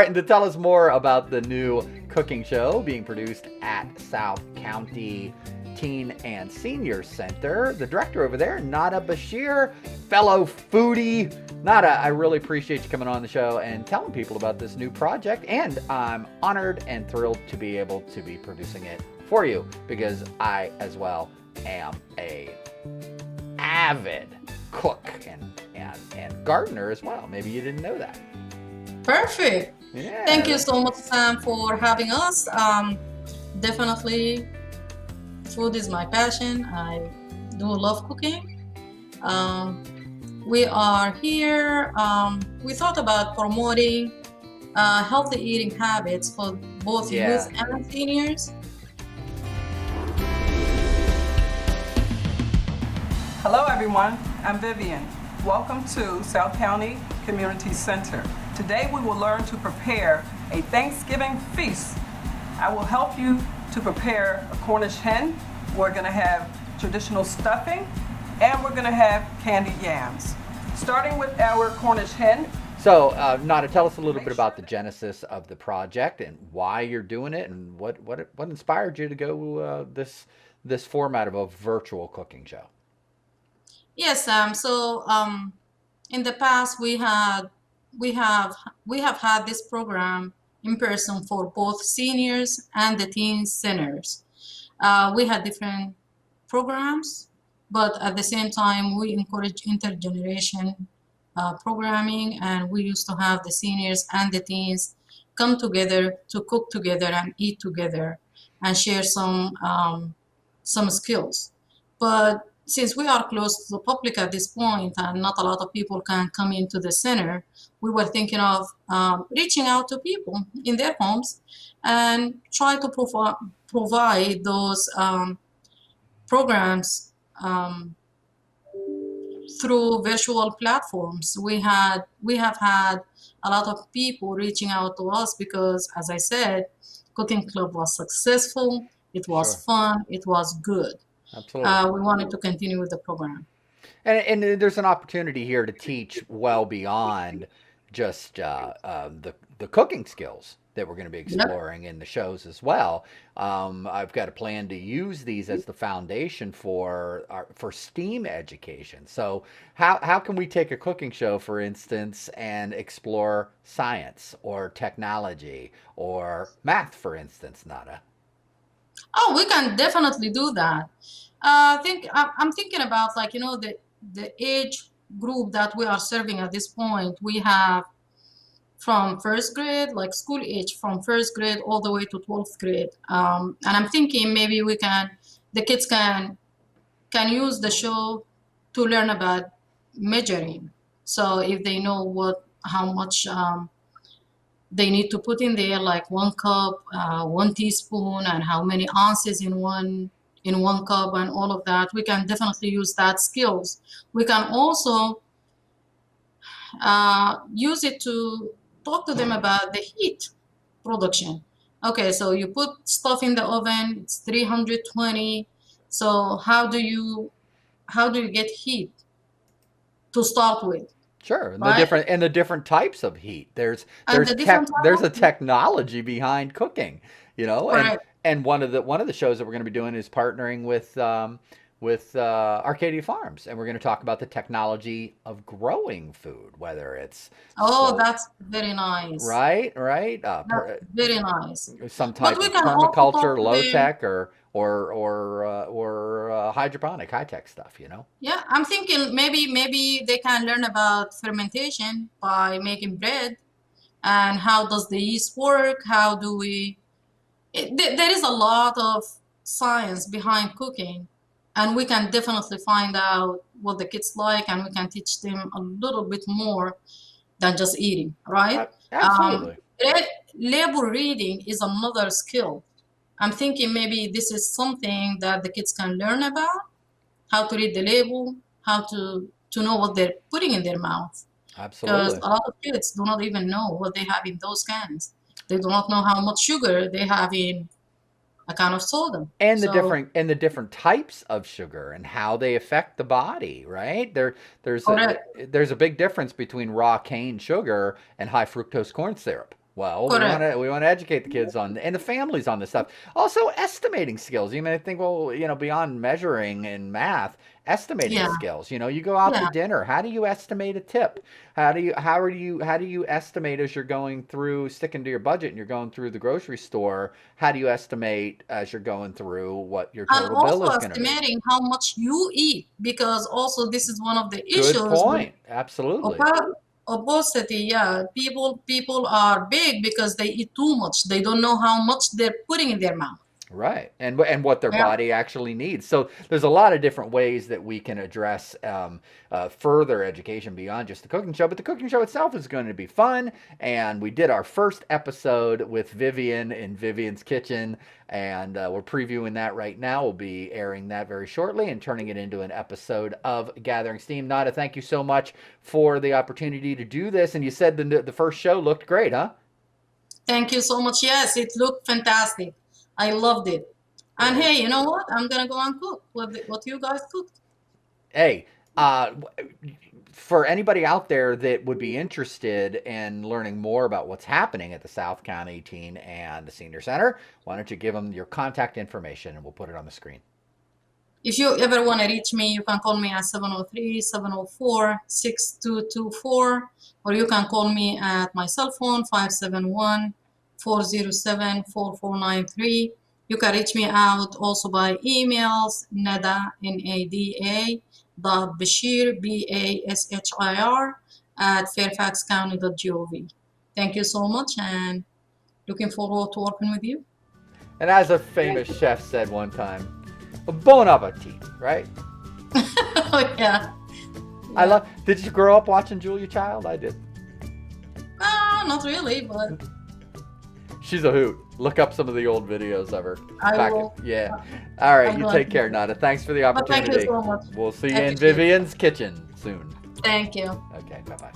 right, and to tell us more about the new cooking show being produced at South County Teen and Senior Center, the director over there, Nada Bashir, fellow foodie. Nada, I really appreciate you coming on the show and telling people about this new project, and I'm honored and thrilled to be able to be producing it for you because I, as well, am a avid cook and gardener as well. Maybe you didn't know that. Perfect. Yeah. Thank you so much, Sam, for having us. Definitely, food is my passion. I do love cooking. Um, we are here. We thought about promoting healthy eating habits for both Yeah. youth and seniors. Hello everyone, I'm Vivian. Welcome to South County Community Center. Today we will learn to prepare a Thanksgiving feast. I will help you to prepare a Cornish hen. We're going to have traditional stuffing and we're going to have candied yams. Starting with our Cornish hen. So, Nada, tell us a little bit about the genesis of the project and why you're doing it, and what inspired you to go this format of a virtual cooking show. Yes, Sam. So in the past, we have we have had this program in person for both seniors and the teen centers. We had different programs, but at the same time, we encourage intergeneration programming, and we used to have the seniors and the teens come together to cook together and eat together and share some skills. But since we are close to the public at this point and not a lot of people can come into the center, we were thinking of reaching out to people in their homes and try to provide those programs through virtual platforms. We have had a lot of people reaching out to us because, as I said, Cooking Club was successful. It was Sure. fun. It was good. Absolutely. We wanted to continue with the program. And there's an opportunity here to teach well beyond just the cooking skills that we're going to be Yep. exploring in the shows as well. I've got a plan to use these as the foundation for STEAM education. So how can we take a cooking show, for instance, and explore science or technology or math, for instance, Nada? Oh, we can definitely do that. I'm thinking about, like, the age group that we are serving at this point. We have from first grade, like school age, from first grade all the way to 12th grade. And I'm thinking maybe the kids can use the show to learn about measuring. So if they know how much they need to put in there, like 1 cup, 1 teaspoon, and how many ounces in 1 cup, and all of that, we can definitely use that skills. We can also use it to talk to them about the heat production. Okay, so you put stuff in the oven, it's 320. So how do you get heat to start with, Sure, right? and the different types of heat. And the different type There's of a heat, technology behind cooking, correct. and one of the shows that we're going to be doing is partnering with Arcadia Farms, and we're going to talk about the technology of growing food, whether it's Oh, so that's very nice. right, That's very nice. some But type we of can also permaculture, talk to low them. tech, or hydroponic, high tech stuff. Yeah, I'm thinking maybe they can learn about fermentation by making bread, and how does the yeast work? How do we there is a lot of science behind cooking, and we can definitely find out what the kids like, and we can teach them a little bit more than just eating, right? Absolutely. Re- Label reading is another skill. I'm thinking maybe this is something that the kids can learn about, how to read the label, how to know what they're putting in their mouth. Because Absolutely. a lot of kids do not even know what they have in those cans. They do not know how much sugar they have in a can of soda. So, And the different types of sugar and how they affect the body, right? correct. There's a big difference between raw cane sugar and high fructose corn syrup, Well, Correct. we want to educate the kids on and the families on this stuff. Also, estimating skills. You may think, well, beyond measuring and math, estimating Yeah, skills. You go out to yeah. dinner. How do you estimate a tip? How do you estimate as you're going through sticking to your budget and you're going through the grocery store? How do you estimate as you're going through what your And total bill also is going to be? estimating how much you eat, because also this is one of the Good issues with point. Absolutely. obesity. Yeah, people are big because they eat too much. They don't know how much they're putting in their mouth. Right, and what their Yeah. body actually needs. So there's a lot of different ways that we can address further education beyond just the cooking show. But the cooking show itself is going to be fun, and we did our first episode with Vivian in Vivian's kitchen, and we're previewing that right now. We'll be airing that very shortly and turning it into an episode of Gathering Steam. Nada, thank you so much for the opportunity to do this. And you said the first show looked great, huh? Thank you so much. Yes, it looked fantastic. I loved it. And Great. hey, you know what? I'm gonna go and cook what you guys cooked. Hey, for anybody out there that would be interested in learning more about what's happening at the South County Teen and Senior Center, why don't you give them your contact information and we'll put it on the screen. If you ever want to reach me, you can call me at 703-704-6224, or you can call me at my cell phone, 571-407-4493. You can reach me out also by emails, nada, N-A-D-A, dot Bashir, B-A-S-H-I-R, at fairfaxcounty.gov. Thank you so much, and looking forward to working with you. And as a famous chef said one time, bon appetit, right? Oh, yeah. I love. Did you grow up watching Julia Child? I did. Not really, but She's a hoot. Look up some of the old videos of her. I will. Yeah. All right. I'm You going take to. care, Nada. Thanks for the But thank you opportunity. so much. We'll see you I in appreciate it. Vivian's kitchen soon. Thank you. Okay. Bye bye.